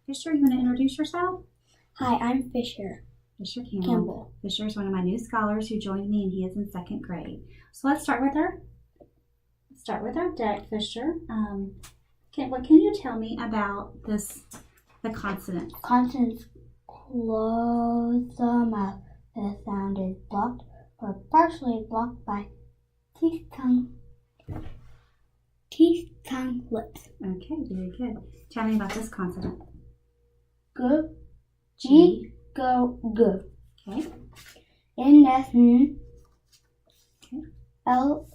Fisher, you want to introduce yourself? Hi, I'm Fisher Fisher Campbell. Fisher is one of my new scholars who joined me, and he is in 2nd grade. So let's start with our deck, Fisher. What can you tell me about the consonants? Consonants close the mouth. The sound is blocked or partially blocked by teeth, tongue, lips. Okay, very good. Tell me about this consonant. G, G, go, G. Okay. N, S, N. Okay. L,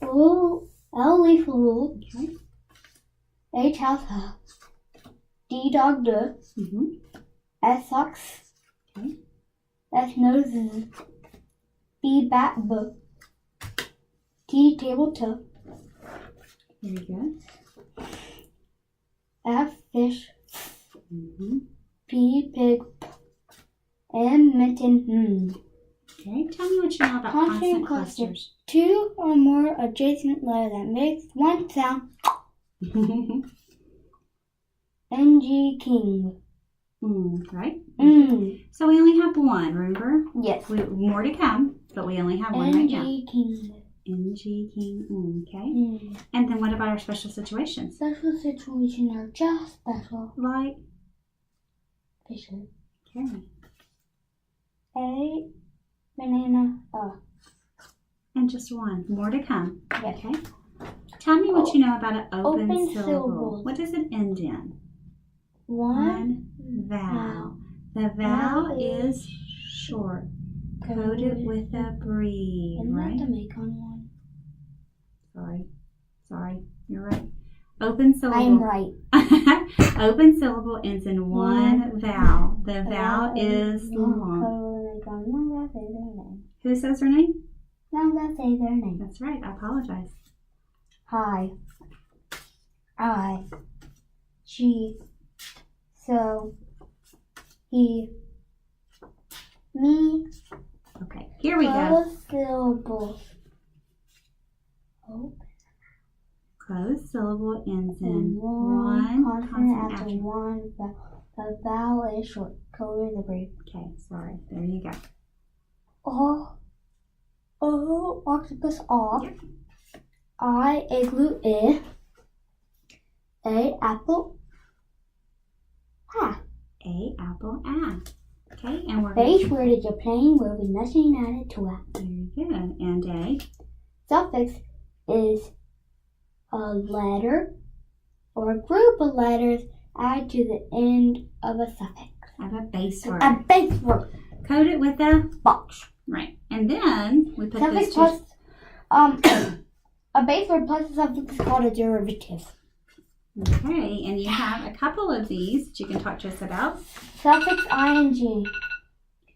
leaf, L. Okay. H, house, D, dog, D. Mm-hmm. S, socks. Okay. S, nose, Z. B, bat, B. T, table, T. Very good. F, fish. Mm-hmm. P, pig. M, mitten. Okay. Tell me what you know about consonant clusters. Two or more adjacent letters that makes one sound. Ng, king. Right? Mm. So we only have one, remember? Yes. More to come, but we only have one right now. Ng, king. Ng, king. Okay. Mm. And then what about our special situations? Special situations are just special. Like? Fisher. Okay. A, banana, And just one. More to come. Yes. Okay. Tell me what you know about an open syllable. syllable. What does it end in? One vowel. The vowel is short, coated with a breathe, Isn't right? that the Macon one? Sorry. You're right. Open syllable. I am right. Open syllable ends in one vowel. The vowel is long. Now that say their name. Who says her name? Now that say their name. That's right. I apologize. Hi. I. She. So. He. Me. Okay. Here we go. Closed syllables. Closed syllable ends in And one consonant after after. one vowel. The vowel is short. Coated the breathe. Okay. Sorry. There you go. Octopus off. Yep. I, igloo, A, apple, A, apple, Okay, and we're H word is a plain word with nothing added to it. Very good. And A. Suffix is a letter or a group of letters added to the end of a suffix. Have a base word. A base word. Code it with a Box. right. And then we put Suffix this plus a base word plus a suffix is called a derivative. Okay, and you have a couple of these that you can talk to us about. Suffix ing,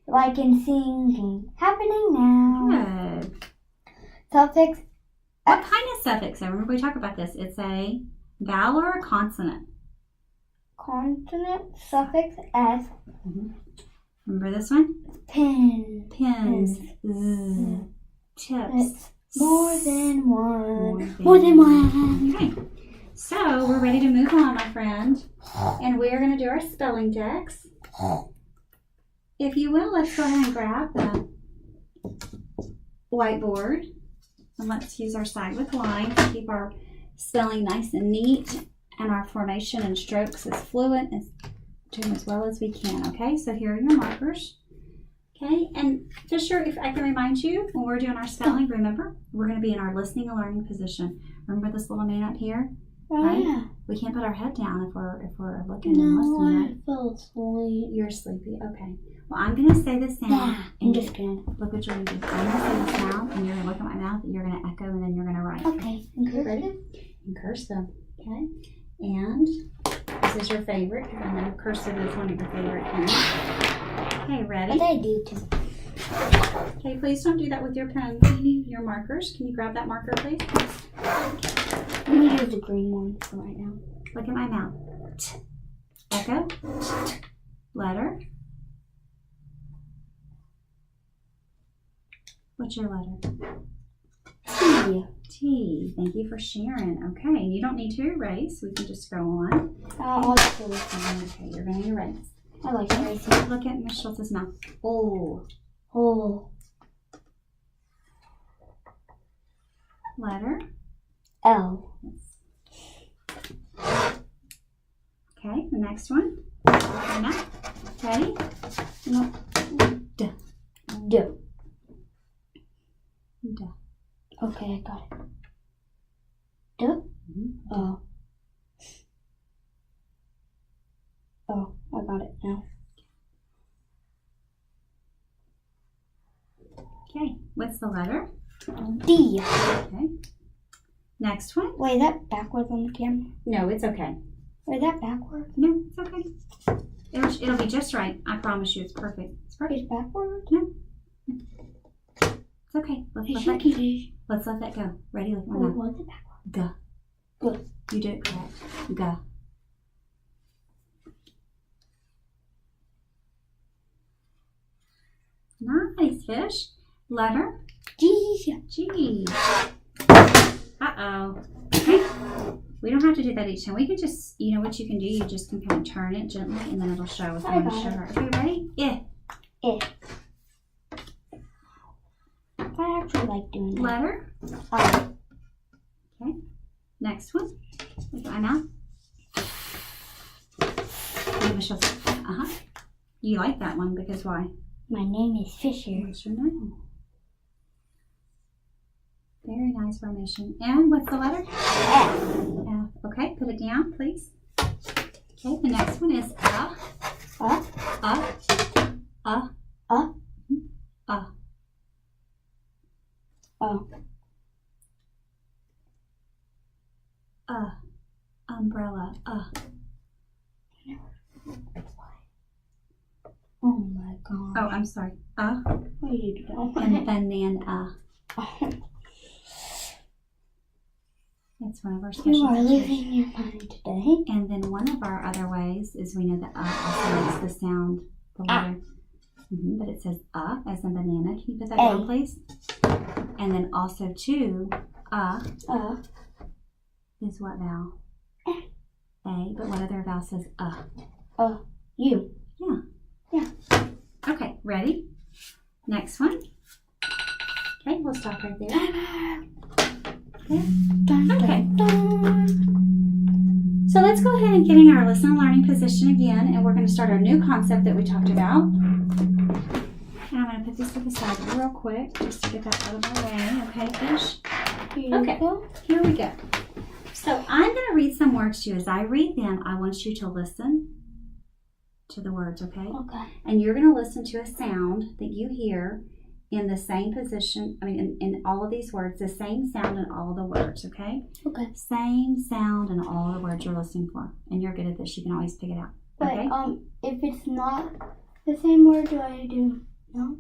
like in singing. Happening now. Good. Suffix What kind of suffix? I remember we talked about this. It's a vowel or a consonant. consonant. Suffix s. Remember this one? Pen. Pins. Z. Tips. It's more than one. More More than one. Okay. So we're ready to move on, my friend. And we're going to do our spelling decks. If you will, let's go ahead and grab the whiteboard. And let's use our side with line to keep our spelling nice and neat. And our formation and strokes as fluent and doing as well as we can. Okay, so here are your markers. Okay, and Fisher, if I can remind you, when we're doing our spelling, remember, we're going to be in our listening and learning position. Remember this little man up here? Oh, Right? yeah. We can't put our head down if we're looking and No, listening. I Right? fell asleep. You're sleepy. Okay. Well, I'm going to say the sound. Yeah, I'm and just kidding. look what you're going to do. I'm going to say the sound, and you're going to look at my mouth, and you're going to echo, and then you're going to write. Okay. Okay, ready? And cursive. Okay. And this is your favorite, because I know cursive is one of your favorite things. Okay, ready? But I do too. Okay, please don't do that with your pen. Your markers. Can you grab that marker, please? Let me use the green one for right now. Look at my mouth. T. Echo. T. Letter. What's your letter? T. T. Thank you for sharing. Okay, you don't need to erase. We can just go on. I'll just do this. Okay, you're going to erase. I like erasing. Look at Miss Schultz's mouth. O. Oh. Letter. L. Okay, the next one. Okay, now. Ready? No. D. D. D. Okay, I got it. D. Oh. Oh, I got it now. Okay, what's the letter? D. Okay. Next one. Wait, is that backwards on the camera? No, it's okay. Wait, is that backwards? No, it's okay. It'll be just right. I promise you, it's perfect. It's perfect. It's backwards? No. It's okay. Let's let that go. Ready? Look at my Wait, mouth. what's it backwards? G. Good. You did it correct. G. Nice fish. Letter. G. G. Uh-oh. Okay. We don't have to do that each time. We can just, you know what you can do? You just can kind of turn it gently and then it'll show with I the got sugar. Okay, ready? Yeah. I actually like doing that. Letter. Oh. Okay. Next one. Look at my mouth. Uh-huh. You like that one because why? My name is Fisher. What's your name? Very nice formation. And what's the letter? F. F. Okay, put it down, please. Okay, the next one is A. Umbrella. Oh my god. Oh, I'm sorry. What are you doing? And banana. It's one of our special You are features. losing your mind today. And then one of our other ways is we know that also makes the sound, the letter. But it says as in banana. Can you put that down, please? And then also too, is what vowel? A, but what other vowel says U. Yeah. Okay, ready? Next one. Okay, we'll stop right there. Okay. So let's go ahead and get in our listen and learning position again, and we're going to start our new concept that we talked about. And I'm going to put this to the side real quick just to get that out of my way. Okay, fish? Okay, here we go. So I'm going to read some words to you. As I read them, I want you to listen to the words, okay? Okay. And you're going to listen to a sound that you hear in the same position, in all of these words, the same sound in all the words, okay? Okay. Same sound in all the words you're listening for. And you're good at this. You can always pick it out, okay? But, if it's not the same word, do I do no?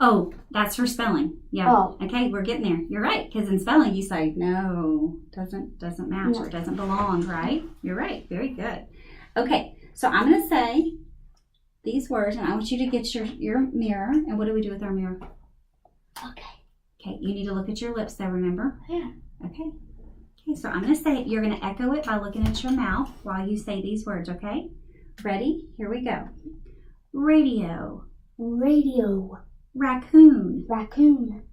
Oh, that's for spelling. Yeah. Oh. Okay, we're getting there. You're right, because in spelling you say, no, doesn't match or doesn't belong, right? You're right. Very good. Okay, so I'm going to say these words, and I want you to get your mirror. And what do we do with our mirror? Okay. Okay, you need to look at your lips though, remember? Yeah. Okay. Okay, so I'm going to say it. You're going to echo it by looking at your mouth while you say these words, okay? Ready? Here we go. Radio. Radio. Raccoon. Raccoon.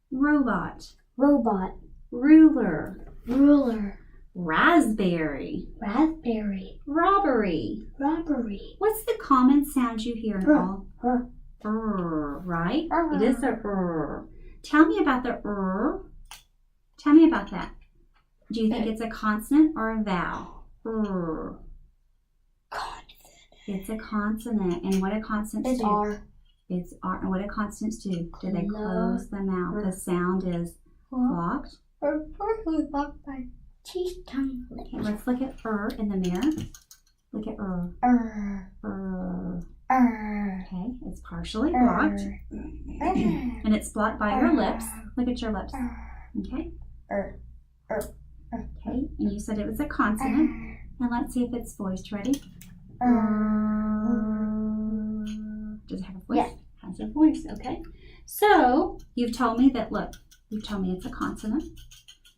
Robot. Robot. Ruler. Ruler. Raspberry. Raspberry. Robbery. Robbery. What's the common sound you hear in all? Right? It is the Tell me about the Tell me about that. Do you think it's a consonant or a vowel? Consonant. It's a consonant. And what do consonants It's do? R. It's R. And what do consonants do? Do they close the mouth? The sound is blocked. Or partially blocked by teeth, tongue. Okay, let's look at in the mirror. Look at Okay, it's partially blocked. And it's blocked by your lips. Look at your lips. Okay. Okay, and you said it was a consonant. And let's see if it's voiced. Ready? Does it have a voice? Yes. It has a voice, okay. So, you've told me that, look, You've told me it's a consonant.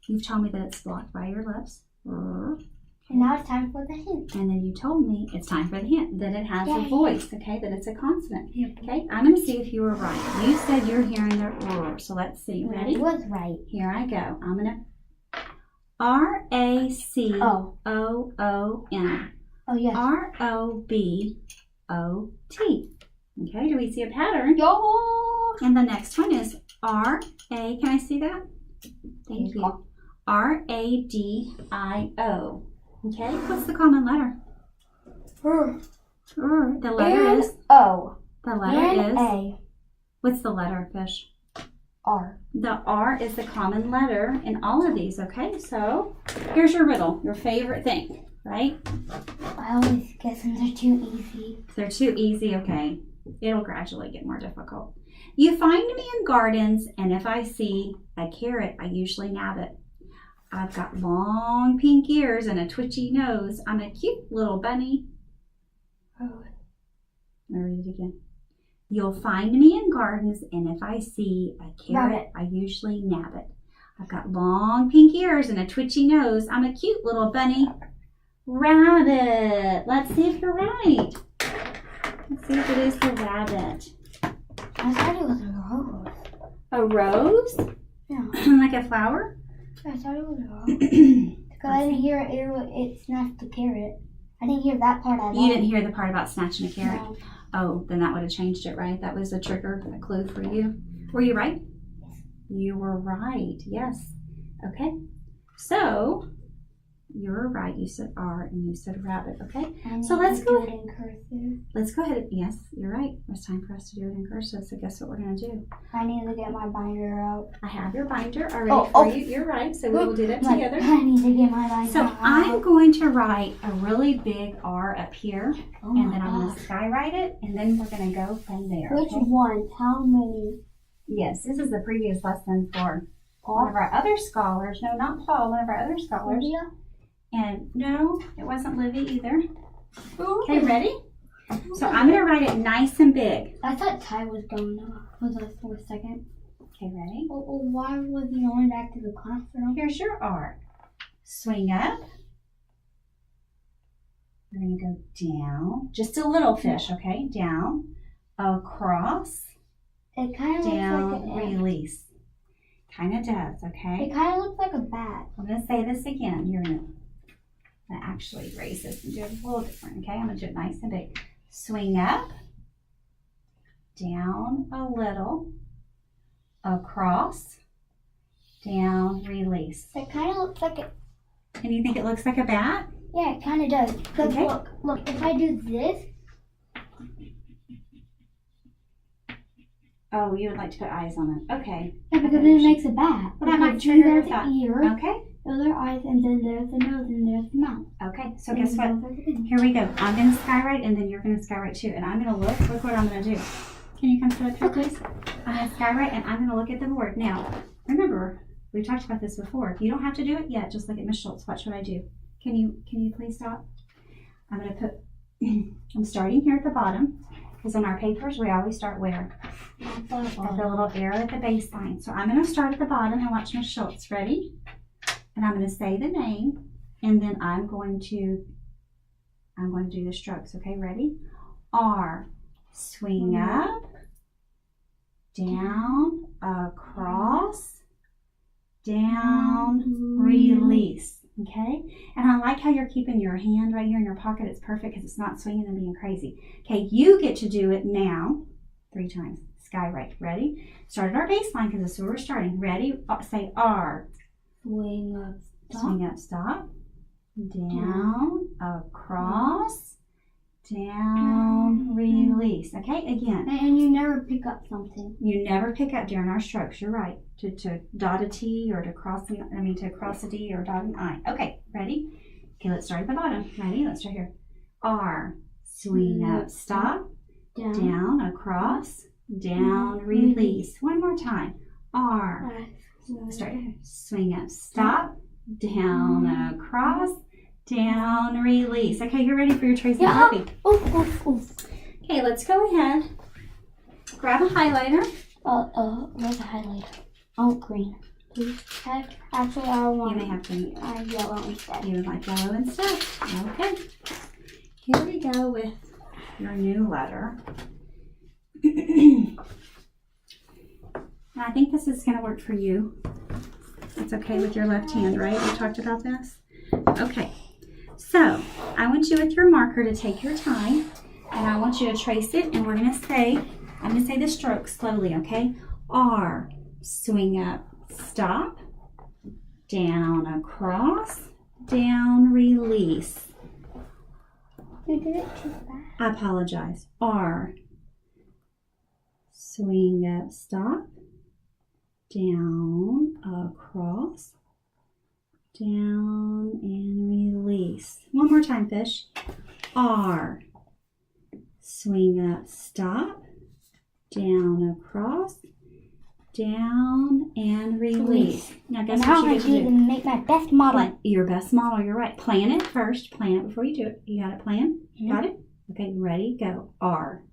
You've told me that it's blocked by your lips. And now it's time for the hint. And then you told me it's time for the hint, that it has a voice, okay, that it's a consonant. Yep. Okay, I'm going to see if you were right. You said you're hearing the r, so let's see. I Ready? was right. Here I go. I'm going to R-A-C-O-O-N. Oh, yes. R-O-B-O-T. Okay, do we see a pattern? Yo! And the next one is R-A, can I see that? Thank you. R-A-D-I-O. Okay, what's the common letter? R. The letter is, O. the letter is, A. what's the letter, Fish? R. The R is the common letter in all of these, okay? So here's your riddle, your favorite thing, right? I always guess them they're too easy. If they're too easy, okay, it'll gradually get more difficult. You find me in gardens, and if I see a carrot, I usually nab it. I've got long pink ears and a twitchy nose. I'm a cute little bunny. Oh. I'll read it again. You'll find me in gardens, and if I see a carrot, I usually nab it. I've got long pink ears and a twitchy nose. I'm a cute little bunny. Rabbit. Let's see if you're right. Let's see if it is the rabbit. I thought it was a rose. A rose? Yeah. Like a flower? I thought it was a rose. Because I didn't hear it snatched the carrot. I didn't hear that part at all. You didn't hear the part about snatching a carrot? No. Oh, then that would have changed it, right? That was a trigger, a clue for you. Were you right? You were right, yes. Okay. So, you were right. You said R and you said rabbit, okay? So let's go do it in cursive. Let's go ahead. Yes, you're right. It's time for us to do it in cursive. So guess what we're going to do? I need to get my binder out. I have your binder already for you. You're right. So we will do that together. I need to get my binder So out. I'm going to write a really big R up here. Oh And my then I'm going gosh. to skywrite it. And then we're going to go from there. Which Okay? ones? How many? Yes, this is the previous lesson for one of our other scholars. No, not Paul, one of our other scholars. Olivia? And no, it wasn't Livy either. Okay, ready? So I'm going to write it nice and big. I thought Ty was going with us for a second. Okay, ready? Well, why was he going back to the classroom? Here's your R. Swing up. We're going to go down. Just a little fish, okay? Down. Across. It kind of Down. looks like an ant. Release. Kind of does, okay? It kind of looks like a bat. I'm going to say this again. You're going to actually erase this and do it a little different, okay? I'm going to do it nice and big. Swing up. Down a little. Across. Down. Release. It kind of looks like it. And you think it looks like a bat? Yeah, it kind of does. Because Okay. look, if I do this, Oh, you would like to put eyes on it. Okay. yeah, because then it makes a bat. Well, that might Because trigger there's a thought. the ear, Okay. those are eyes, and then there's the nose, and there's the mouth. Okay. So guess what? And those are the things. Here we go. I'm going to skywrite, and then you're going to skywrite too. And I'm going to look. Look what I'm going to do. Can you come to it, please? I'm going to skywrite, and I'm going to look at the board. Now, remember, we've talked about this before. You don't have to do it yet. Just look at Miss Schultz. Watch what I do. Can you please stop? I'm going to put. I'm starting here at the bottom. Because on our papers, we always start where? At the little arrow at the baseline. So I'm going to start at the bottom and watch Miss Schultz. Ready? And I'm going to say the name, and then I'm going to do the strokes. Okay, ready? R. Swing up, down, across, down, release. Okay? And I like how you're keeping your hand right here in your pocket. It's perfect because it's not swinging and being crazy. Okay, you get to do it now 3 times. Skywrite. Ready? Start at our baseline because that's where we're starting. Ready? Say R. Swing up, stop. Swing up, stop. Down, across, down, release. Okay, again. And you never pick up something. You never pick up during our strokes. You're right. To dot a T or to cross to cross a D or dot an I. Okay, ready? Okay, let's start at the bottom. Ready? Let's start here. R. Swing up, stop. Down, across, down, release. One more time. R. Start. Swing up, stop. Down, across, down, release. Okay, you're ready for your Tracy Harvey. Okay, let's go ahead. Grab a highlighter. Where's the highlighter? Oh, green. Please. Actually, I You want may have to. yellow instead. You would like yellow instead. Okay. Here we go with your new letter. And I think this is going to work for you. It's okay with your left hand, right? We talked about this? Okay. So, I want you with your marker to take your time, and I want you to trace it, and I'm going to say the stroke slowly, okay? R, swing up, stop, down, across, down, release. You did it too fast. I apologize. R, swing up, stop, down, across, down, and release. One more time, fish. R, swing up, stop, down, across, down, and release. Now, guess Now what I you get need to to do? make my best model. Plan your best model. You're right. Plan it first. Plan it before you do it. You got it planned? Mhm. Got it? Okay, ready, go. R.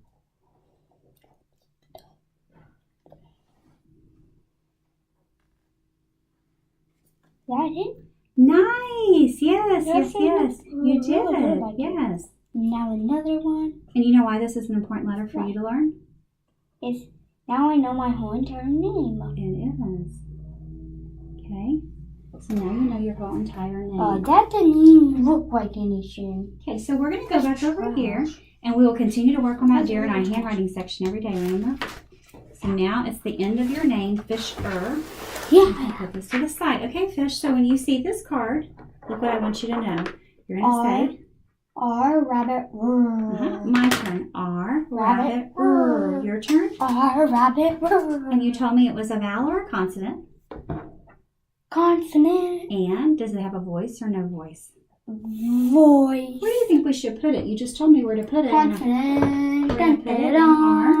Yeah, I did. Nice. Yes, Yes, yes, yes. You really good, did. I did. Yes. Now another one And you know why this is an important letter for you to learn? is now I know my whole entire name. It is. Okay. So now you know your whole entire name. That didn't even look like anything. Okay, so we're going to go back over here, and we will continue to work on that deer and I handwriting section every day, remember? So now it's the end of your name, Fisher. Yeah. Put this to the side. Okay, Fish, so when you see this card, look what I want you to know. You're going to say, R rabbit. my turn. R, Rabbit. rabbit, your turn. R rabbit. And you told me it was a vowel or a consonant. Consonant. And does it have a voice or no voice? Voice. Where do you think we should put it? You just told me where to put it. Consonant. We're gonna put it in R.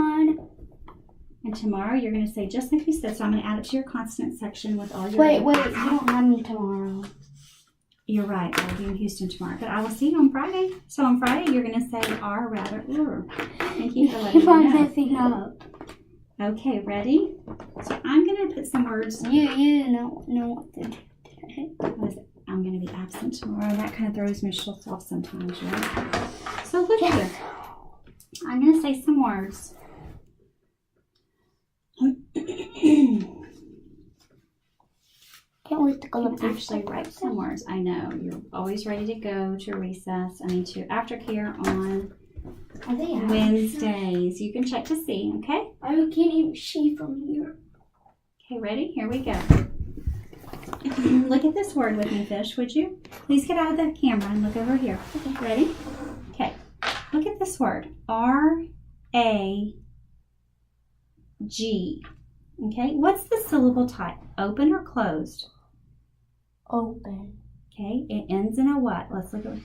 And tomorrow you're going to say just like you said. So I'm going to add it to your consonant section with all your... Wait, you don't have me tomorrow. You're right. I'll be in Houston tomorrow. But I will see you on Friday. So on Friday you're going to say R, rabbit, Thank you for letting me I'm know. messing up. Okay, ready? So I'm going to put some words... You know what to do. I'm going to be absent tomorrow. And that kind of throws me off sometimes, right? So look here. I'm going to say some words. Can't wait to go You to can actually write some words. I know. You're always ready to go to recess. to aftercare on Wednesdays. You can check to see, okay? I can't even see from here. Okay, ready? Here we go. Look at this word with me, Fish, would you? Please get out of the camera and look over here. Okay, ready? Okay. Look at this word. R-A-G. Okay, what's the syllable type? Open or closed? Open. Okay, it ends in a what? Let's look at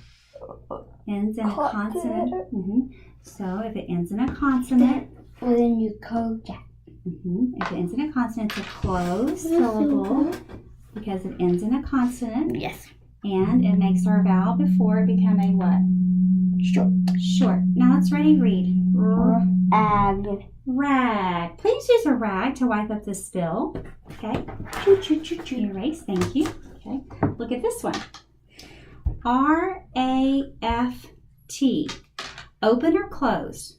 ends in a consonant. So if it ends in a consonant, Well, then you code that. if it ends in a consonant, it's a closed syllable because it ends in a consonant. Yes. And it makes our vowel before it become a what? Short. Short. Now let's ready read. Ag. Rag. Please use a rag to wipe up the spill. Okay. Erase. Thank you. Okay. Look at this one. R-A-F-T. Open or closed?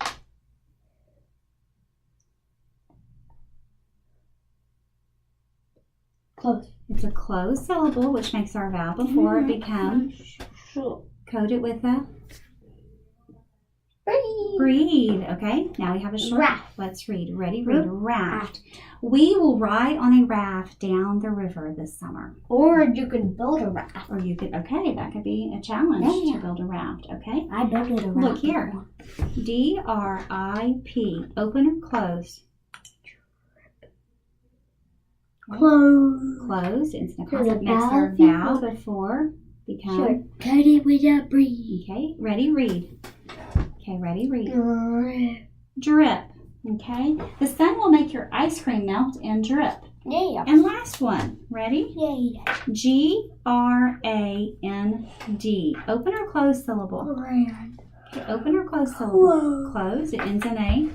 Close. It's a closed syllable, which makes our vowel before it become Short. coded with a Breathe. breed. Okay, now we have a short. Raft. Let's read. Ready, read. Raft. We will ride on a raft down the river this summer. Or you could build a raft. Or you could, okay, that could be a challenge to build a raft, okay? I built it a raft. Look here. D-R-I-P. Open or closed? Close. Closed. It's the There's a consonant makes our vowel vowel before become. Sure. Cut it with a breathe. Okay, ready, read. Okay, ready, read. Drip. Drip. Okay, the sun will make your ice cream melt and drip. Yeah. And last one, ready? Yeah. G-R-A-N-D. Open or closed syllable? Grand. Okay, open or closed syllable? Whoa. Closed. It ends in a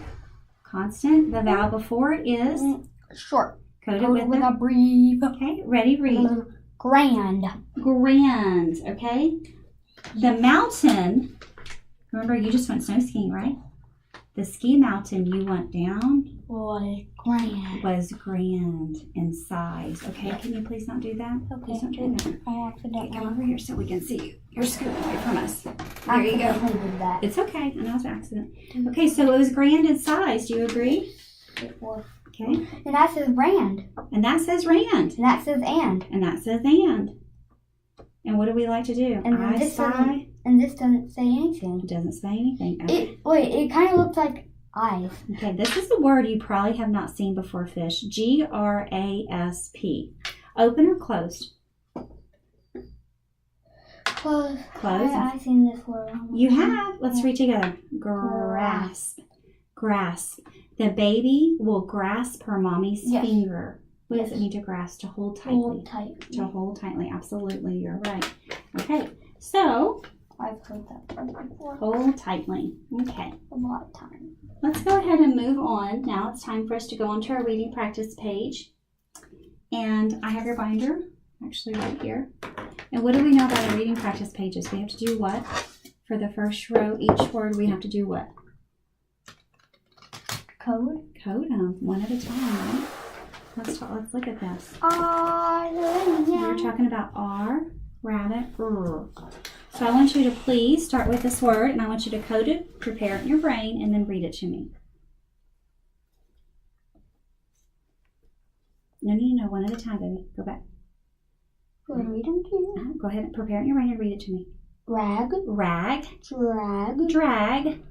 constant. The vowel before it is Short. Code it Coded with with a brief. Okay, ready, read. Grand. Grand, okay? The mountain, remember you just went snow skiing, right? The ski mountain you went down Was grand. was grand in size. Okay, can you please not do that? Please don't do that. I Okay, accidentally come over here so we can see you. You're scooting away from us. There you go. did that. It's okay. I know it's an accident. Okay, so it was grand in size. Do you agree? Before. Okay. And that says brand. And that says rand. And that says and. And that says and. And what do we like to do? And then I this spy. And this doesn't say anything. It doesn't say anything. Okay. It kind of looks like eyes. Okay, this is a word you probably have not seen before, fish. Grasp. Open or closed? Close. Close. I've seen this word. You have. Let's read together. Grasp. Grasp. The baby will grasp her mommy's Yes. finger. What does Yes. it mean to grasp? To hold tightly. Hold tight. To hold tightly. Absolutely, you're right. Okay, so I've heard that word before. hold tightly. Okay, A lot of times. let's go ahead and move on. Now it's time for us to go on to our reading practice page. And I have your binder actually right here. And what do we know about our reading practice pages? We have to do what? For the first row, each word we have to do what? Code. Code them one at a time, right? Let's look at this. We're talking about R, rabbit, R. So I want you to please start with this word, and I want you to code it, prepare it in your brain, and then read it to me. No, one at a time, baby. Go back. Read them to you. Go ahead and prepare it in your brain and read it to me. Rag. Rag, Drag. drag,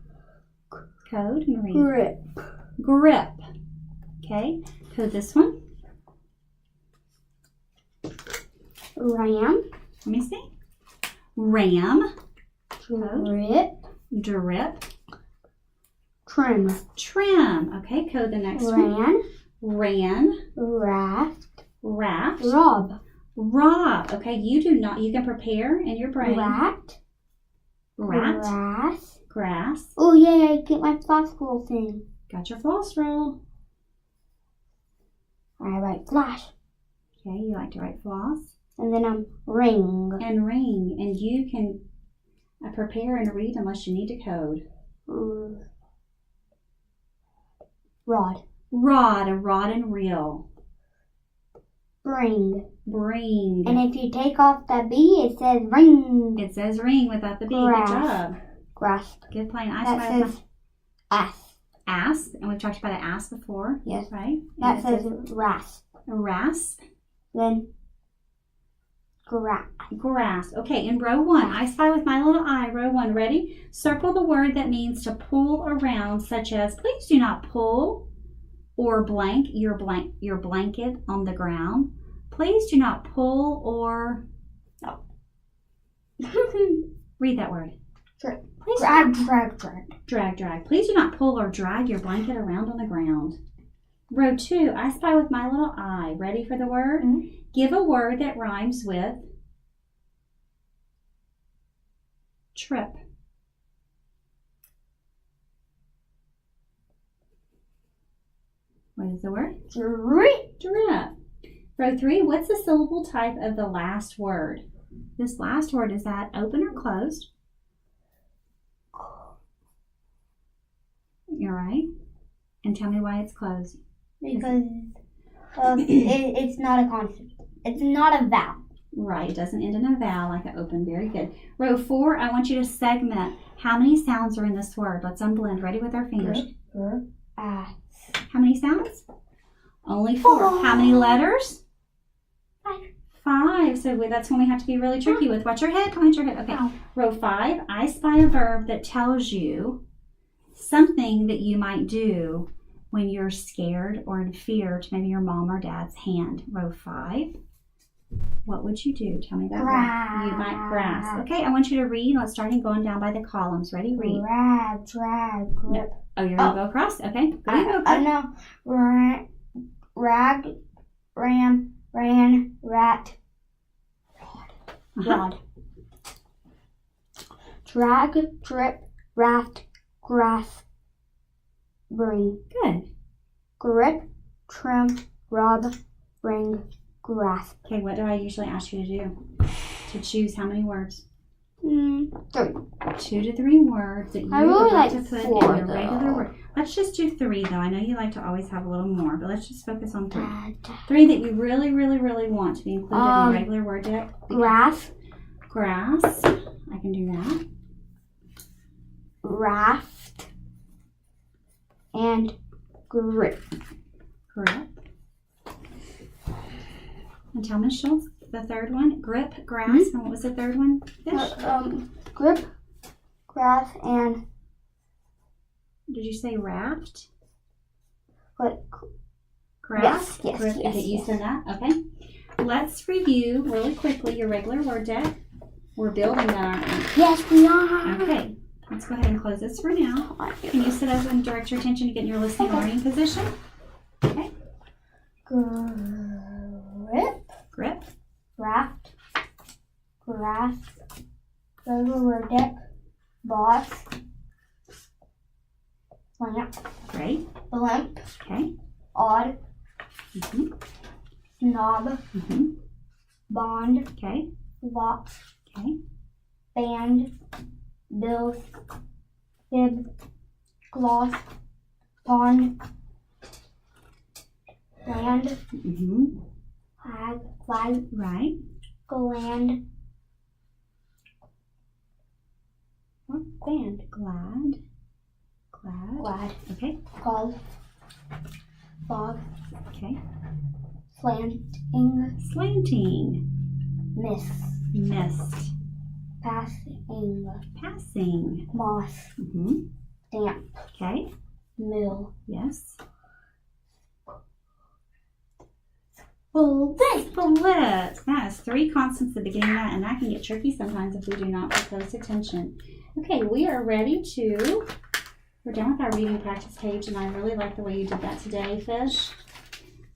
code, and read. Grip. Grip. Okay, code this one. Ram. Let me see. Ram, Drip. drip, Trim. trim. Okay, code the next one. Ran. Ran, Raft. raft, Rob. rob. Okay, you can prepare in your brain. Rat. Rat, Grass. grass. Oh yeah, get my floss roll thing. Got your floss roll. I write flash. Okay, you like to write floss. And then ring. And ring. And you can prepare and read unless you need to code. Rod. Rod, a rod and reel. Bring. Bring. And if you take off the B, it says ring. It says ring without the B. Grass. Good job. Grasp. Good playing. I That spy says ass. ass, and we've talked about an ass before. Yes. Right? That And it says rasp. rasp. Then grass. Grass. Okay, in row one, I spy with my little eye. Row one, ready? Circle the word that means to pull around, such as, please do not pull or blank your blanket on the ground. Please do not pull or read that word. Drag. Please drag. Please do not pull or drag your blanket around on the ground. Row two, I spy with my little eye. Ready for the word? Mhm. Give a word that rhymes with trip. What is the word? Drip. Drip. Row three, what's the syllable type of the last word? This last word, is that open or closed? You're right. And tell me why it's closed. Because it's not a consonant. It's not a vowel. Right, it doesn't end in a vowel like an open. Very good. Row four, I want you to segment. How many sounds are in this word? Let's unblend. Ready with our fingers. Ass. How many sounds? Only four. How many letters? 5. 5. So that's when we have to be really tricky with. Watch your head. Point your head. Okay. Ow. Row 5, I spy a verb that tells you something that you might do when you're scared or in fear to maybe your mom or dad's hand. Row 5. What would you do? Tell me that. Grasp. You might grasp. Okay, I want you to read. Let's start going down by the columns. Ready? Read. Drag, grip. Oh, you're going to go across? Okay. Go ahead, go I across. know. Rag, ram, ran, rat, rod. Drag, drip, raft, grass, bring. Good. Grip, trim, rob, bring, grasp. Okay, what do I usually ask you to do? To choose how many words? 3. 2 to 3 words that you I really would like like to put 4, in your regular though. word. Let's just do 3 though. I know you like to always have a little more, but let's just focus on 3. Dad. 3 that you really, really, really want to be included in your regular word deck. Grass, Grass. I can do that. raft, and grip. Grip. And tell Miss Schultz the third one. Grip, grass, and what was the third one? Fish. Grip, grass, and Did you say raft? what? Grass? Yes, Grip. yes, You yes. said that? Okay. Let's review really quickly your regular word deck. We're building that, aren't we? Yes, we are. Okay. Let's go ahead and close this for now. Can you sit up and direct your attention to get in your listening and learning position? Okay. Grip, Grip. raft, grass, regular word deck, boss, lamp, Great. blimp, Okay. odd, Mm-hmm. snob, Mm-hmm. bond, Okay. flop, Okay. band, bill, fib, gloss, pond, land, Mm-hmm. flag, Right. gland, band, Glad. Glad. glad, Okay. golf, fog, Okay. slanting, Slanting. miss, Mist. passing, Passing. moss, Mm-hmm. damp, Okay. mill, Yes. full day. Split. That is 3 consonants at the beginning of that, and that can get tricky sometimes if we do not pay close attention. Okay, we are ready to. We're done with our reading practice page, and I really like the way you did that today, Fish.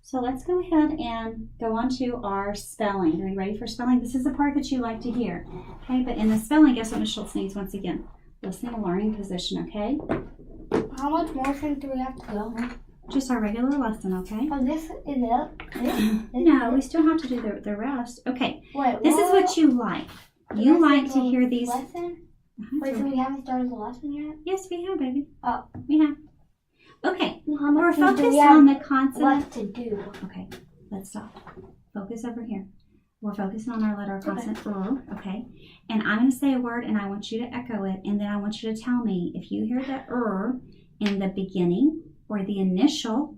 So let's go ahead and go on to our spelling. Are you ready for spelling? This is the part that you like to hear. Okay, but in the spelling, guess what Ms. Schultz needs once again? Listening and learning position, okay? How much more things do we have to go? Just our regular lesson, okay? Oh, this is it. This No, we still have to do the rest. Okay, Wait, this is what you like. You This like is to the hear these. lesson? Uh-huh, Wait, so- so we haven't started the lesson yet? Yes, we have, baby. Oh. We have. Okay, How we're much do focused we on have the consonant. left to do? Okay, let's stop. Focus over here. We're focusing on our letter consonant, okay? And I'm going to say a word, and I want you to echo it, and then I want you to tell me if you hear the in the beginning, or the initial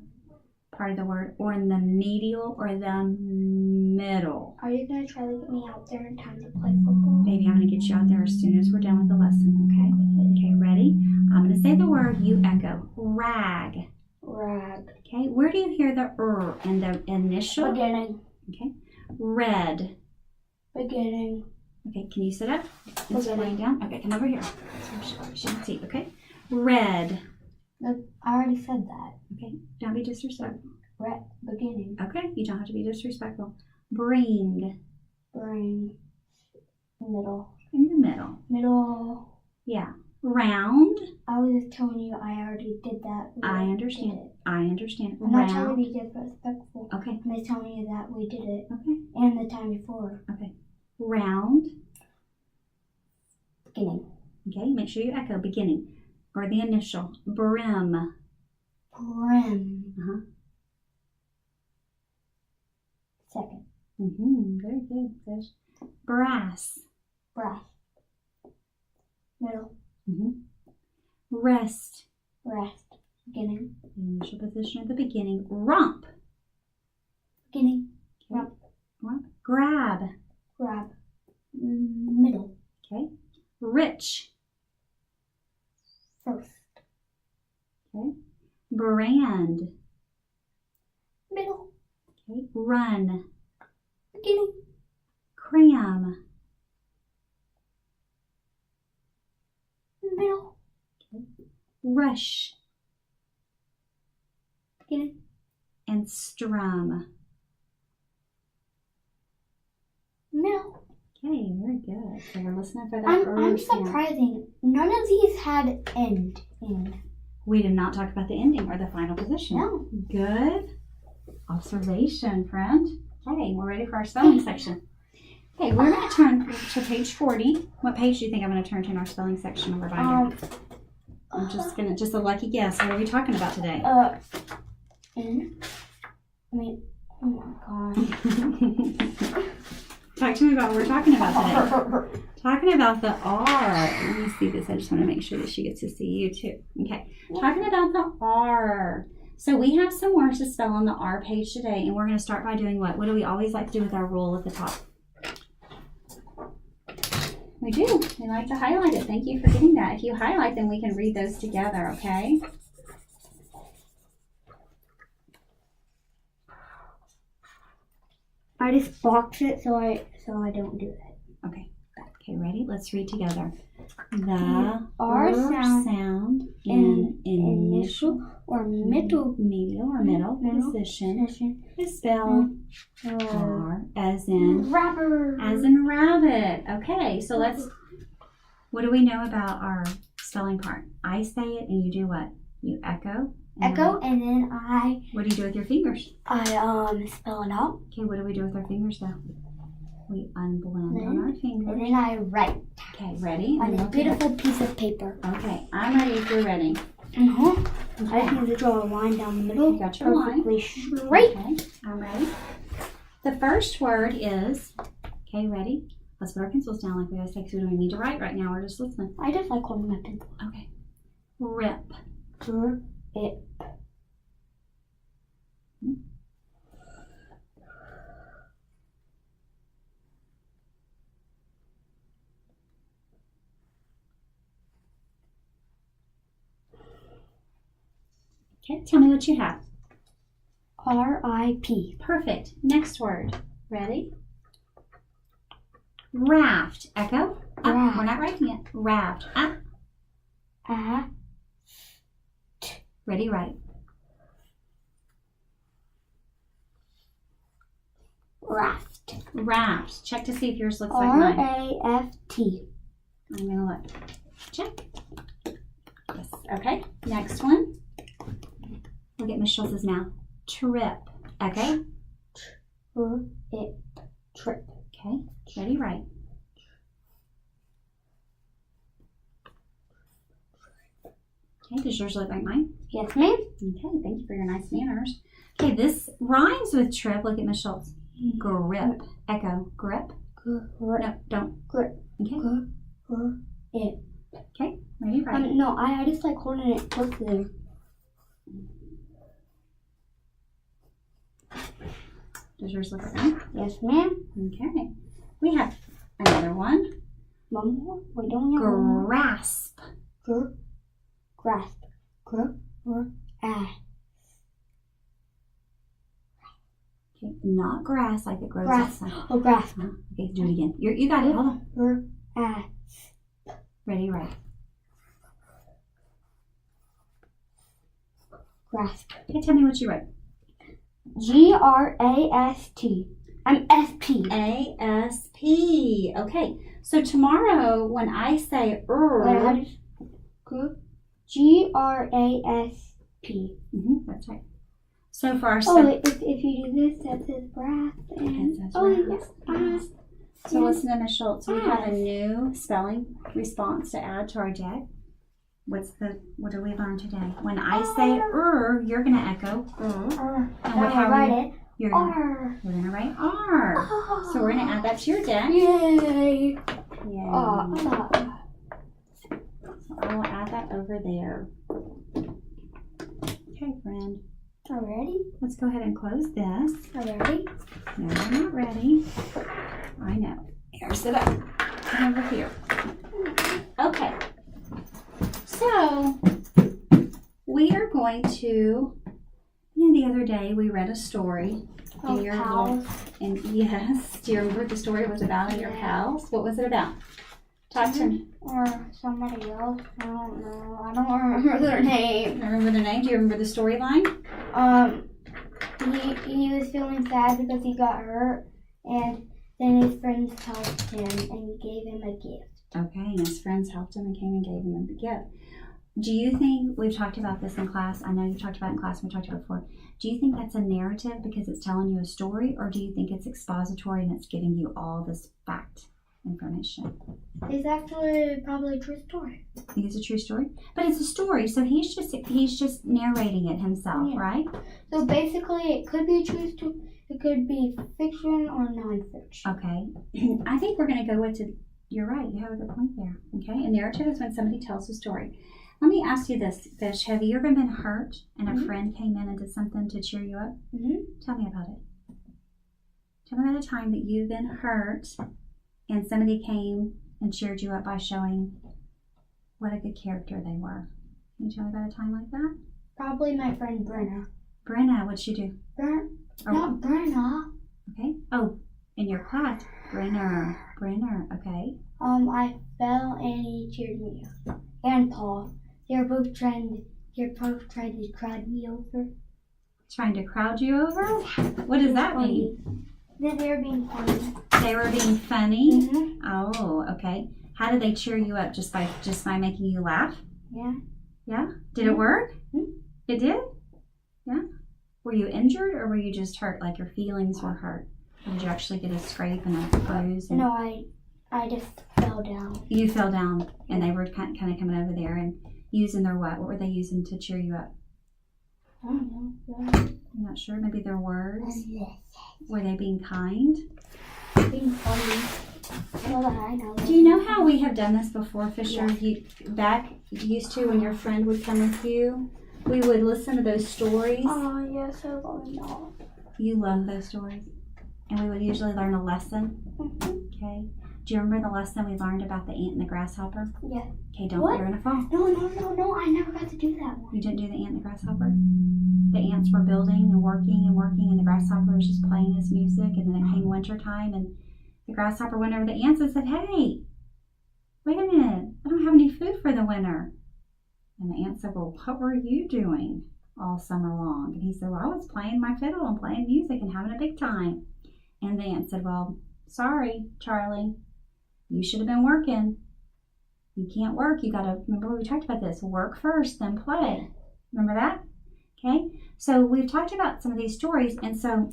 part of the word, or in the medial, or the middle. Are you going to try to get me out there in time to play football? Baby, I'm going to get you out there as soon as we're done with the lesson, okay? Okay, ready? I'm going to say the word, you echo. Rag. Rag. Okay, where do you hear the in the initial? Beginning. Okay. Red. Beginning. Okay, can you sit up? Instead of Okay. laying down? Okay, come over here. She can see, okay? Red. No, I already said that. Okay, don't be disrespectful. Red. Beginning. Okay, you don't have to be disrespectful. Bring. Bring. Middle. In the middle. Middle. Yeah. Round. I was just telling you I already did that. We I did understand. it. I understand. I'm not trying to Round. be disrespectful. Okay, I'm just telling you that we did it. okay, And the time before. okay. Round. Beginning. Okay, make sure you echo beginning. Or the initial. Brim. Brim. Uh-huh. Second. Very good, Fish. Brass. Breath. Middle. Rest. Rest. Beginning. The initial position at the beginning. Romp. Beginning. Romp. Grab. Grab. Middle. Okay. Rich. First. Okay. Brand. Middle. Okay. Run. Beginning. Cram. Middle. Rush. Beginning. And strum. Middle. Okay, very good. So we're listening for that. I'm sound. surprising. None of these had end in. We did not talk about the ending or the final position. No. Good. Observation, friend. Okay, we're ready for our spelling section. Okay, we're going to turn to page 40. What page do you think I'm going to turn to in our spelling section over by here? I'm just a lucky guess. What are we talking about today? Oh my God. Talk to me about what we're talking about today. Talking about the R. Let me see this. I just want to make sure that she gets to see you too. Okay. Talking about the R. So we have some words to spell on the R page today, and we're going to start by doing what? What do we always like to do with our rule at the top? We do. We like to highlight it. Thank you for getting that. If you highlight, then we can read those together, okay? I just box it so I don't do that. Okay. Okay, ready? Let's read together. The R sound in initial or middle position is spelled R as in rabbit. Okay, so what do we know about our spelling part? I say it and you do what? You echo. And then What do you do with your fingers? I spell it out. Okay, what do we do with our fingers though? We unblend on our fingers. And then I write. Okay, ready? On a beautiful piece of paper. Okay, I'm ready if you're ready. I just need to draw a line down the middle. You got your line. Perfectly straight. Okay, I'm ready. The first word is, okay, ready? Let's put our pencils down like we always say because we don't need to write right now. We're just listening. I just like holding my pencil. Okay. Rip. Rip. Okay, tell me what you have. R-I-P. Perfect. Next word. Ready? Raft. Echo. Raft. We're not writing it. Raft. Ready, right. Raft. Raft. Check to see if yours looks like mine. R-A-F-T. I'm going to look. Check. Yes. Okay. Next one. Look at Miss Schultz's mouth. Trip. Okay. Trip. Okay. Ready, right. Okay. Does yours look like mine? Yes, ma'am. Okay. Thank you for your nice manners. Okay. This rhymes with trip. Look at Miss Schultz. Grip. Echo. Grip. No, don't. Grip. Okay. Grip. Okay. Ready, right. No, I just like holding it close to there. Does yours look like mine? Yes, ma'am. Okay. We have another one. One more? Wait, don't we have one more? Grasp. Grasp. Okay, not grass like it grows Grasp. outside. Oh, grasp. Okay, do it again. You got it. Hold on. Grasp. Ready, right. Grasp. Okay, tell me what you wrote. G-R-A-S-T. I'm S-P. A-S-P. Okay, so tomorrow when I say G-R-A-S-P. That's right. So for our if you do this, that says grasp. Yes. So listen to Miss Schultz. We have a new spelling response to add to our deck. What do we learn today? When I say you're gonna echo And you're gonna write R. So we're gonna add that to your deck. Yay! Yay. So I will add that over there. Okay, friend. Are we ready? Let's go ahead and close this. Are we ready? No, we're not ready. I know. Here, sit up. Come over here. Okay. So, we are going to, the other day we read a story in your pals. And yes, do you remember what the story was about in your house? What was it about? Talk to me. Or somebody else. I don't know. I don't remember their name. Remember the name? Do you remember the storyline? He was feeling sad because he got hurt, and then his friends helped him and gave him a gift. Okay, and his friends helped him and came and gave him a gift. do you think, we've talked about this in class, I know you've talked about it in class, we talked about it before. Do you think that's a narrative because it's telling you a story, or do you think it's expository and it's giving you all this fact information? It's actually probably a true story. I think it's a true story, but it's a story, so he's just narrating it himself, Yeah. right? So basically, it could be a true story. It could be fiction or non-fiction. Okay. I think we're going to go with it. You're right. You have a good point there. Okay. A narrative is when somebody tells a story. Let me ask you this, Fish. Have you ever been hurt and a friend came in and did something to cheer you up? Tell me about it. Tell me about a time that you've been hurt and somebody came and cheered you up by showing what a good character they were. Can you tell me about a time like that? Probably my friend Brenna. Brenna, what'd she do? Not Brenna. Okay. Oh, in your class. Brenner. Okay. I fell and he cheered me up. And Paul. They're both trying to crowd me over. Trying to crowd you over? What does that mean? That they were being funny. They were being funny? Mm-hmm. Oh, okay. How did they cheer you up? Just by making you laugh? Yeah. Yeah? Did it work? Mm-hmm. It did? Yeah? Were you injured or were you just hurt? Like your feelings were hurt? Or did you actually get a scrape and a bruise? No, I just fell down. You fell down and they were kind of coming over there and using their what? What were they using to cheer you up? I don't know. I'm not sure. Maybe their words? Were they being kind? Being funny. Well, I know. Do you know how we have done this before, Fisher? You used to when your friend would come with you, we would listen to those stories. Oh, yes, I love that. You love those stories. And we would usually learn a lesson. Mm-hmm. Okay. Do you remember the lesson we learned about the ant and the grasshopper? Yeah. Okay, don't What? you're gonna fall. No, I never got to do that one. You didn't do the ant and the grasshopper? The ants were building and working, and the grasshopper was just playing his music, and then it came winter time, and the grasshopper went over to the ants and said, "Hey, wait a minute, I don't have any food for the winter." And the ant said, "Well, what were you doing all summer long?" And he said, "Well, I was playing my fiddle and playing music and having a big time." And the ant said, "Well, sorry, Charlie, you should have been working. You can't work. You gotta, remember we talked about this, work first, then play." Remember that? Okay, so we've talked about some of these stories, and so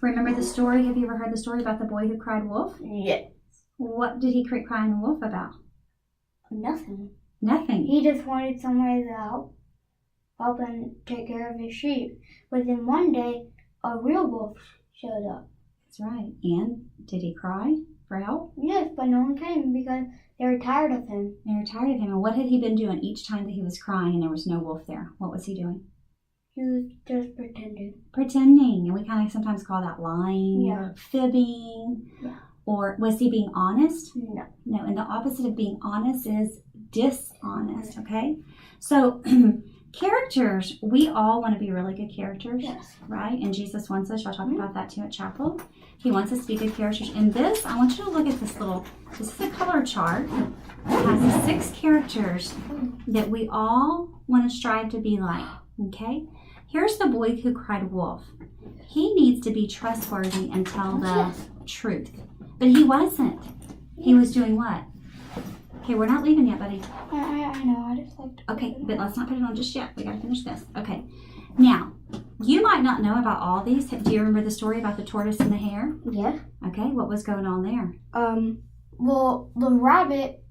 remember the story, have you ever heard the story about the boy who cried wolf? Yes. What did he crying wolf about? Nothing. Nothing. He just wanted somebody to help him take care of his sheep. But then one day, a real wolf showed up. That's right. And did he cry for help? Yes, but no one came because they were tired of him. They were tired of him. And what had he been doing each time that he was crying and there was no wolf there? What was he doing? He was just pretending. Pretending. And we kind of sometimes call that lying Yeah. or fibbing. Yeah. Or was he being honest? No. No, and the opposite of being honest is dishonest, okay? So characters, we all want to be really good characters, Yes. right? And Jesus wants us, y'all talk about that too at chapel. He wants us to be good characters. And this, I want you to look at this is a color chart. It has 6 characters that we all want to strive to be like, okay? Here's the boy who cried wolf. He needs to be trustworthy and tell the truth. But he wasn't. He was doing what? Okay, we're not leaving yet, buddy. I know. I just like to. Okay, but let's not put it on just yet. We got to finish this. Okay. Now, you might not know about all these. Do you remember the story about the tortoise and the hare? Yeah. Okay, what was going on there? Well, the rabbit,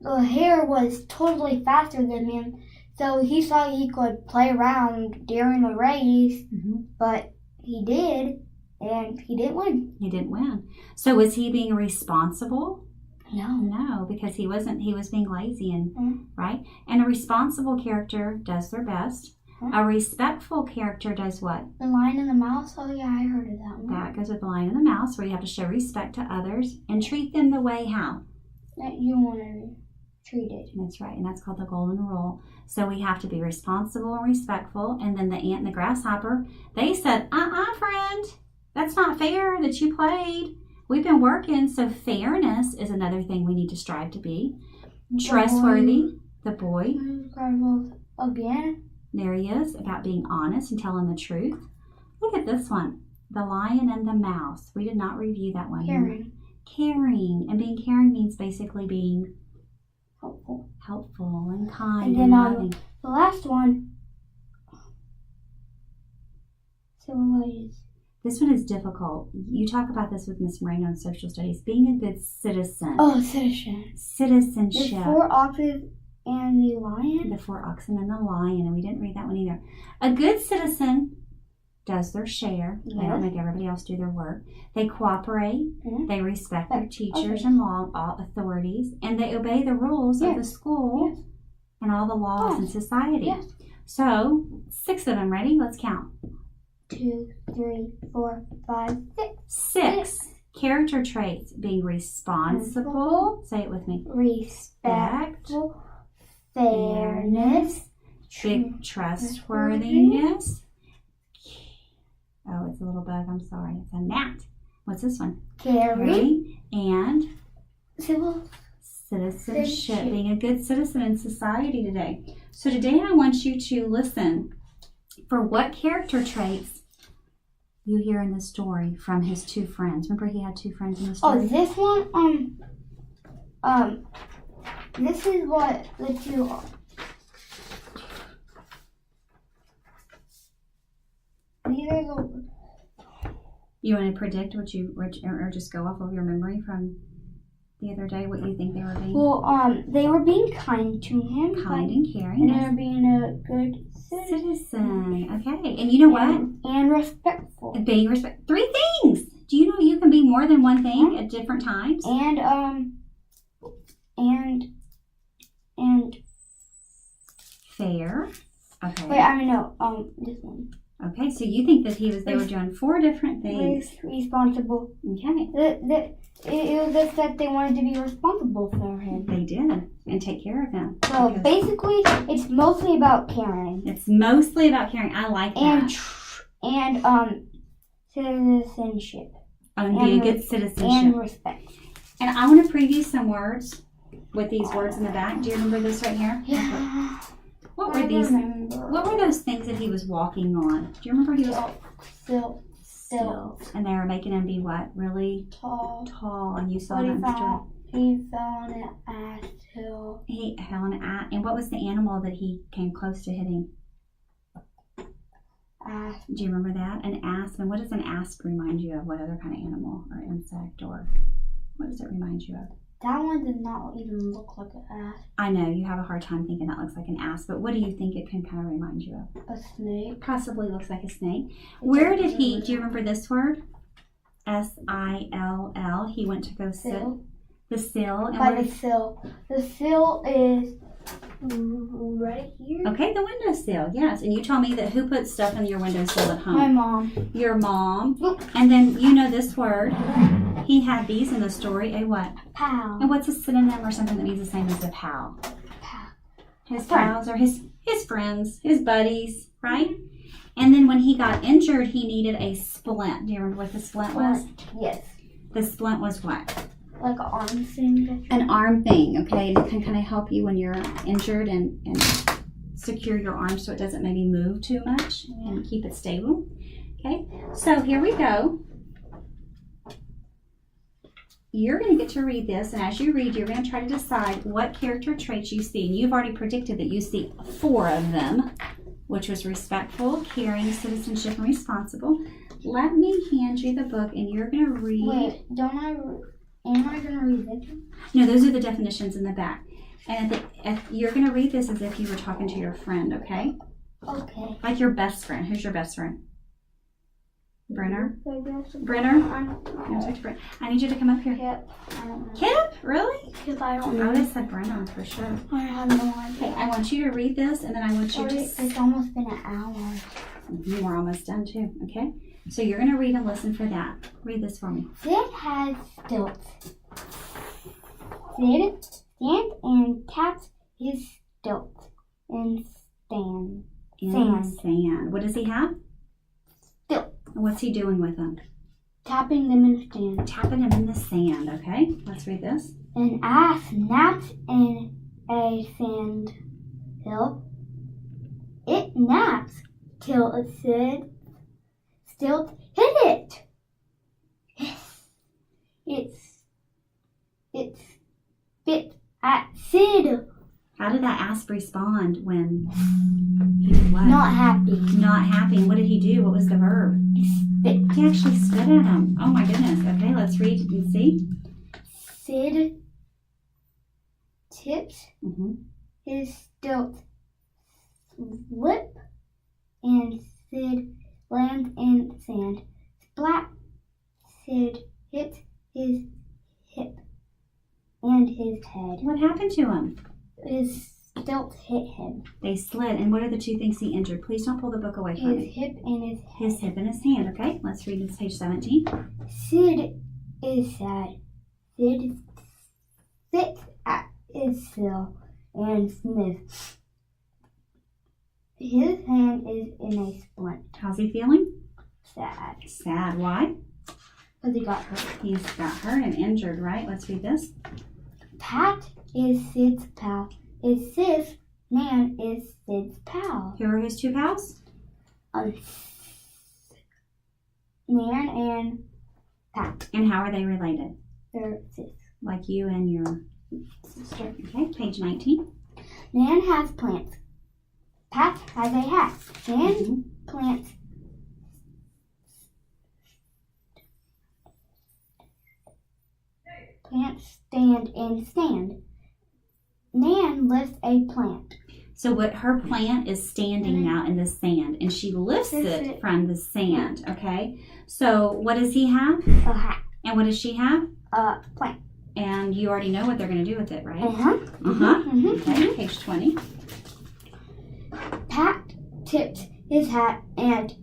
the hare was totally faster than him, so he thought he could play around during the race, but he did, and he didn't win. He didn't win. So was he being responsible? No. No, because he wasn't. He was being lazy and right. And a responsible character does their best. A respectful character does what? The Lion and the Mouse? Oh yeah, I heard of that one. That goes with the Lion and the Mouse, where you have to show respect to others and treat them the way how? That you want to treat it. That's right, and that's called the golden rule. So we have to be responsible and respectful. And then the ant and the grasshopper, they said, friend, that's not fair that you played. We've been working. So fairness is another thing we need to strive to be. Trustworthy, the boy. Again? There he is, about being honest and telling the truth. Look at this one, the lion and the mouse. We did not review that one. Caring. Caring. And being caring means basically being Helpful. helpful and kind And and, then, loving. The last one. Civilize. This one is difficult. You talk about this with Miss Moreno in social studies. Being a good citizen. Oh, citizen. The Citizenship. 4 oxen and the lion. The 4 oxen and the lion, and we didn't read that one either. A good citizen does their share. They don't make everybody else do their work. They cooperate. Mhm. They respect their teachers Okay. and law authorities, and they obey the rules of the school Yes. and all the laws in society. Yes. So 6 of them. Ready? Let's count. 2, 3, 4, 5, 6. 6 character traits: being responsible. Say it with me. Respectful. Fairness. Big trustworthiness. Oh, it's a little bug. I'm sorry. It's a gnat. What's this one? Caring. And Civil. citizenship. Being a good citizen in society today. So today I want you to listen for what character traits you hear in the story from his 2 friends. Remember he had 2 friends in the story? Oh, this one, this is what the 2 are. These are the, You want to predict what you, or just go off of your memory from the other day, what you think they were being? well, they were being kind to him. Kind and caring. And they yes. were being a good Citizen. Okay. And you know what? And respectful. Being 3 things. Do you know you can be more than one thing at different times? And Fair. Okay. wait, I mean no, this one. Okay, so you think that they were doing 4 different things. Responsible. Okay. It was just that they wanted to be responsible for him. They did. And take care of him. So Because basically, it's mostly about caring it's mostly about caring. I like that. and citizenship And be a good and citizenship. respect. And I want to preview some words with these words in the back. Do you remember this right here? Yeah. What were these? What were those things that he was walking on? Do you remember he was Still and they were making him be what? Really tall. and you saw But him strong. he fell on an ass hill. He fell on an and what was the animal that he came close to hitting? Ass. Do you remember that? An asp. And what does an asp remind you of? What other kind of animal or insect or what does it remind you of? That one did not even look like an ass. I know you have a hard time thinking that looks like an asp, but what do you think it can kind of remind you of? A snake. Possibly looks like a snake. Where did he? Do you remember this word? S-I-L-L. He went to go sit. Sill. The sill. And By where, the sill. The sill is right here. okay, the windowsill. Yes, and you told me that who puts stuff in your windowsill at home? My mom. Your mom. And then you know this word. He had these in the story. A what? Pal. And what's a synonym or something that means the same as a pal? Pal. His pals or his friends, his buddies, right? And then when he got injured, he needed a splint. Do you remember what the splint was? Yes. The splint was what? Like an arm thing. An arm thing, okay? And it can kind of help you when you're injured and secure your arm so it doesn't maybe move too much and keep it stable. Okay, so here we go. You're going to get to read this, and as you read, you're going to try to decide what character traits you see. And you've already predicted that you see 4 of them, which was respectful, caring, citizenship, and responsible. Let me hand you the book, and you're going to read. Wait, am I going to read this one? No, those are the definitions in the back. And you're going to read this as if you were talking to your friend, okay? Okay. Like your best friend. Who's your best friend? Brenner? Brenner? I need you to come up here. Kip. I don't know. Kip? Really? Kip, I I don't would know. have said Brenner for sure. I have no Okay, idea. I want you to read this, and then I want you to... It's almost been an hour. We're almost done, too, okay? So you're going to read and listen for that. Read this for me. Sid has stilts. Sid stands and taps his stilts in sand. In sand. What does he have? Stilts. And what's he doing with them? Tapping them in sand. Tapping them in the sand, okay? Let's read this. An ass naps in a sand hill. It naps till a stilt hit it. Yes. It spit at Sid How did that asp respond when he did what? Not happy. Not happy. And what did he do? What was the verb? Spit. He actually spit at him. Oh my goodness. Okay, let's read and see. Sid tipped Mm-hmm. his stilt lip, and Sid landed in sand. Splat! Sid hit his hip and his head. What happened to him? His stilt hit him. They slid. And what are the two things he injured? Please don't pull the book away from His me. hip and his head. His hip and his hand. Okay, let's read this page 17. Sid is sad. Sid sits at his sill and sniffs. His hand is in a splint. How's he feeling? Sad. Sad. Why? Because he got hurt. He's got hurt and injured, right? Let's read this. Pat is Sid's pal. Is Sid's man is Sid's pal. Who are his two pals? Nan and Pat. And how are they related? They're sis. Like you and your Sister. Okay, page 19. Nan has plants. Pat has a hat. Nan Mhm. plants stand and stand. Nan lifts a plant. So what her plant is standing now in the sand, and she lifts it from the sand, okay? So what does he have? A hat. And what does she have? A plant. And you already know what they're going to do with it, right? Uh-huh. Uh-huh. Mhm. Okay, page 20. Pat tipped his hat and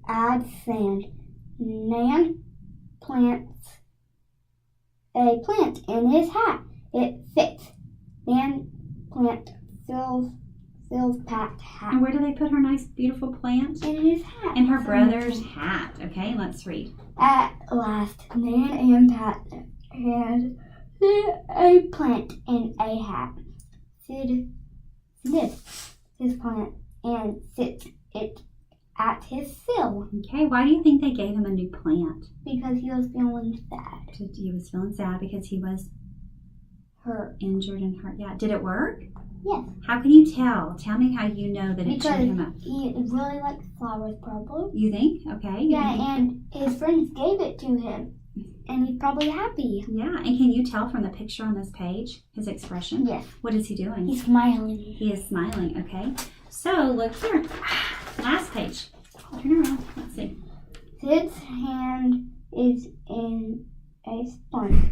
adds sand. Nan plants a plant in his hat. It fits. Nan plant fills Pat's hat. And where do they put her nice, beautiful plant? In his hat. In her brother's hat. Okay, let's read. At last, Nan and Pat had a plant in a hat. Sid sniffs his plant and sits it at his sill Okay, why do you think they gave him a new plant? because he was feeling sad. He was feeling sad because he was Hurt. injured and hurt. Yeah, did it work? Yes. How can you tell? Tell me how you know that it Because cheered him up. he really likes flowers, probably. You think? Okay. Yeah, and his friends gave it to him, and he's probably happy. Yeah, and can you tell from the picture on this page, his expression? Yes. What is he doing? He's smiling. He is smiling, okay? So, look here. Last page. Turn around. Let's see. Sid's hand is in a sponge.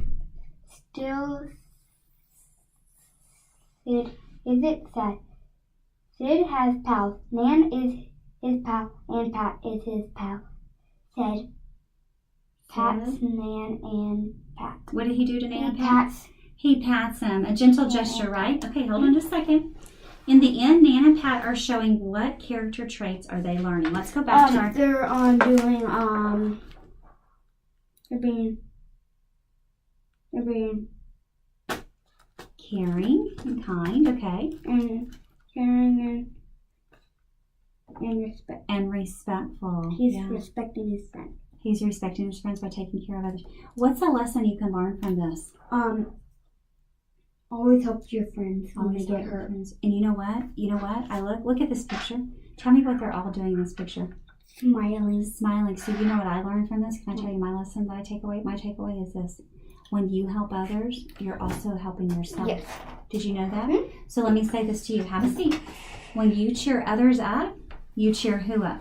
Still, Sid isn't sad. Sid has pals. Nan is his pal, and Pat is his pal. Said Pat's Nan and Pat. What did he do to Nan and Pat? Pat's. He pats him. A gentle gesture, right? Okay, hold on just a second. In the end, Nan and Pat are showing what character traits are they learning. Let's go back to our... They're doing they're being Caring and kind, okay? and caring and respect. And respectful. He's Yeah. respecting his friend. He's respecting his friends by taking care of others. What's a lesson you can learn from this? Always help your friends when Always they get help your hurt. friends. And you know what? You know what? I look at this picture. Tell me what they're all doing in this picture. Smiling. Smiling. So you know what I learned from this? Can I tell you my lesson that I take away? My takeaway is this. When you help others, you're also helping yourself. Yes. Did you know that? Mhm. So let me say this to you. Have a seat. When you cheer others up, you cheer who up?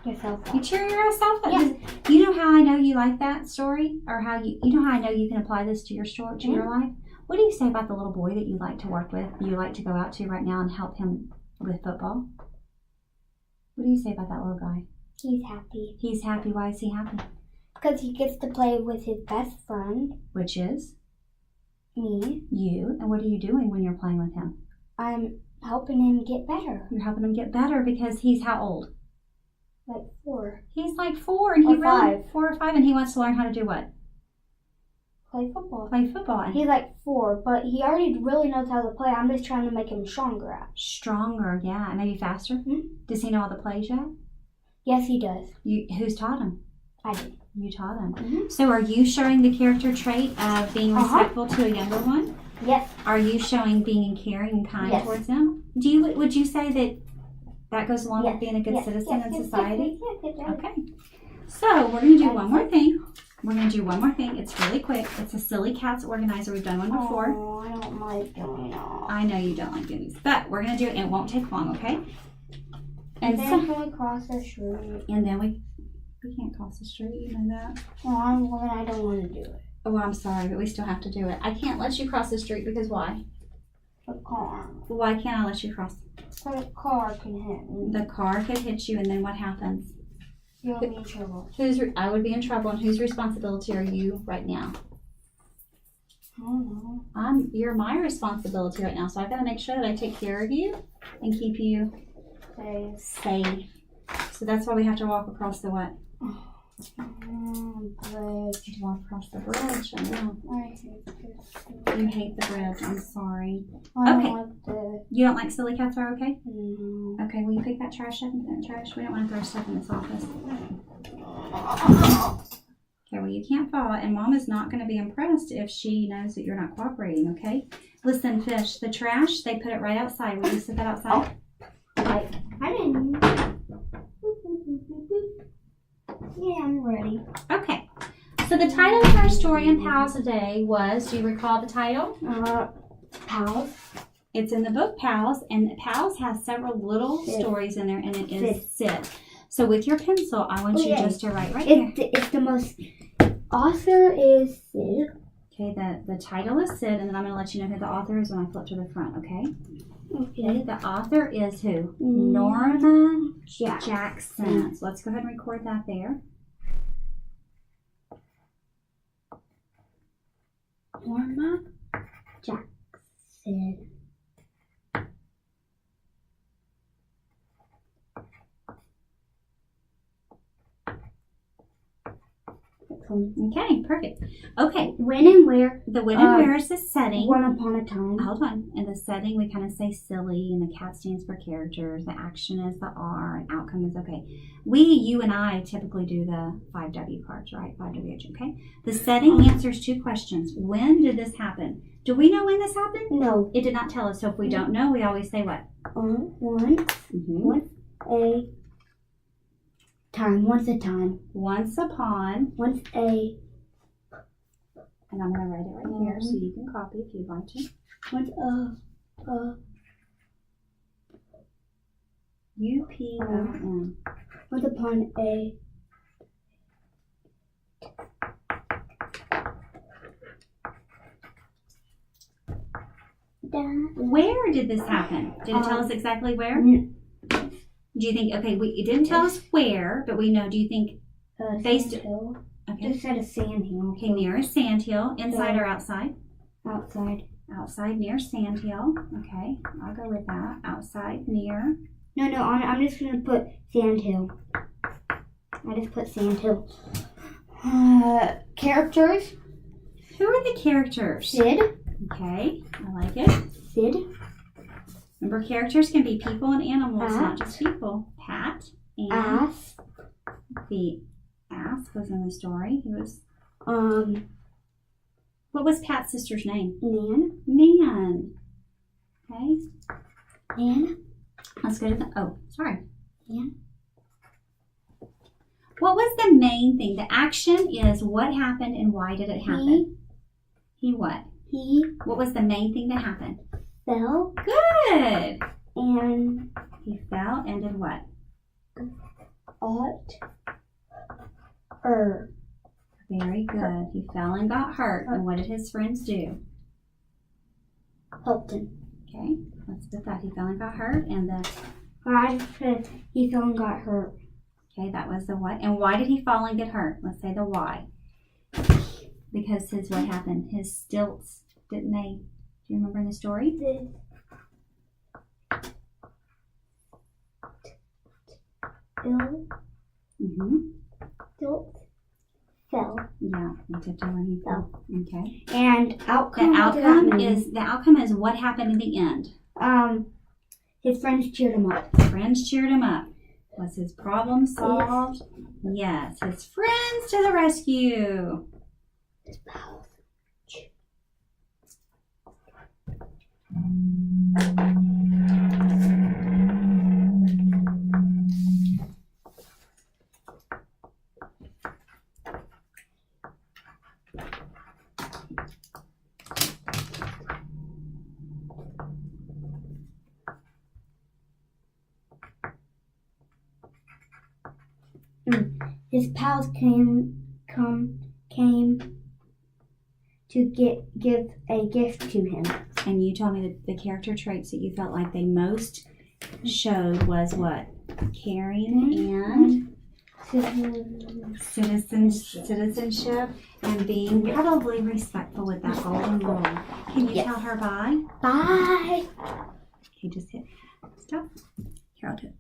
Yourself You up. cheer yourself up. Yeah. You know how I know you like that story? Or how you know how I know you can apply this to your story, to your life? What do you say about the little boy that you like to work with, you like to go out to right now and help him with football? What do you say about that little guy? He's happy. He's happy. Why is he happy? Because he gets to play with his best friend, Which is me. you. And what are you doing when you're playing with him? I'm helping him get better. You're helping him get better because he's how old? Like 4. He's like 4 and he Or really 5. 4 or 5 and he wants to learn how to do what? Play football. Play football. And He's like 4, but he already really knows how to play. I'm just trying to make him stronger at. stronger, yeah, and maybe faster. Mhm. Does he know all the plays yet? Yes, he does. Who's taught him? I did. You taught him. Mhm. So are you showing the character trait of being respectful to a younger one? Yes. Are you showing being caring and kind Yes. towards them? Would you say that goes along with being a good citizen in society? Yes. Okay. So we're going to do one more thing. We're going to do one more thing. It's really quick. It's a silly cats organizer. We've done one before. Oh, I don't like doing that. I know you don't like doing these, but we're going to do it and it won't take long, okay? And And then we cross the street. and then we can't cross the street, you know that? Well, I don't want to do it. Oh, I'm sorry, but we still have to do it. I can't let you cross the street because why? The car. Why can't I let you cross? So the car can hit me. The car could hit you and then what happens? You'll be in trouble. I would be in trouble, and whose responsibility are you right now? I don't know. You're my responsibility right now, so I've got to make sure that I take care of you and keep you Say, safe. So that's why we have to walk across the what? bridge. To walk across the bridge. I know. I hate this. You hate the bridge. I'm sorry. I Okay. don't like the. You don't like silly cats, are okay? No. Okay, will you pick that trash up and put it in the trash? We don't want to throw stuff in this office. Okay, well, you can't fall, and Mom is not going to be impressed if she knows that you're not cooperating, okay? Listen, Fish, the trash, they put it right outside. Will you sit that outside? I didn't. Yeah, I'm ready. Okay. So the title of our story in Pals today was, do you recall the title? Pals. It's in the book Pals, and Pals has several little Sid. stories in there, and it is Sid. So with your pencil, I want you Okay. just to write right here. It's the most. Author is Sid. Okay, the title is Sid, and then I'm going to let you know who the author is when I flip to the front, okay? Okay, the author is who? Norma Jackson. So let's go ahead and record that there. Norma Jackson. Okay, perfect. Okay, When and where? the when and where is the setting. Once upon a time. Hold on. In the setting, we kind of say silly, and the cat stands for characters. The action is the R, and outcome is okay. You and I typically do the 5W cards, right? 5WH, okay? The setting answers two questions. When did this happen? Do we know when this happened? No. It did not tell us. So if we don't know, we always say what? Once a time. Once a time. Once upon, Once a. and I'm going to write it right here so you can copy if you'd like to. Once UPON. Once upon a. Where did this happen? Did it tell us exactly where? Mm. Do you think, okay, it didn't tell us where, but we know, do you think, Based- Sandhill. okay, Just said a sandhill. okay, near a sandhill, inside or outside? Outside. Outside near sandhill, okay, I'll go with that, outside near, No, I'm just gonna put sandhill. I just put sandhill. Characters. who are the characters? Sid. Okay, I like it. Sid. Remember, characters can be people and animals, Pat. not just people. Pat and Ass. the ass was in the story. He was, Um. what was Pat's sister's name? Nan. Nan. Okay, Nan. let's go to the, oh, sorry. Nan. What was the main thing? The action is what happened and why did it happen? He what? He What was the main thing that happened? fell Good. and He fell and did what? Very good. He fell and got hurt. And what did his friends do? helped him. Okay, let's put that. He fell and got hurt. And the, I said he fell and got hurt. okay, that was the what. And why did he fall and get hurt? Let's say the why. Because his, what happened? His stilts, didn't they? Do you remember in the story? Ill. Mm-hmm. Fell. Yeah, he tipped over and he fell. Okay. And outcome. The what did that outcome mean? is what happened in the end. His friends cheered him up. Friends cheered him up. Was his problem solved? Yes. His friends to the rescue. His pals came to give a gift to him. And you told me that the character traits that you felt like they most showed was what? Caring and citizenship and being probably respectful with that golden rule. Can you tell her bye? Bye. Okay, just hit stop. Here, I'll do it.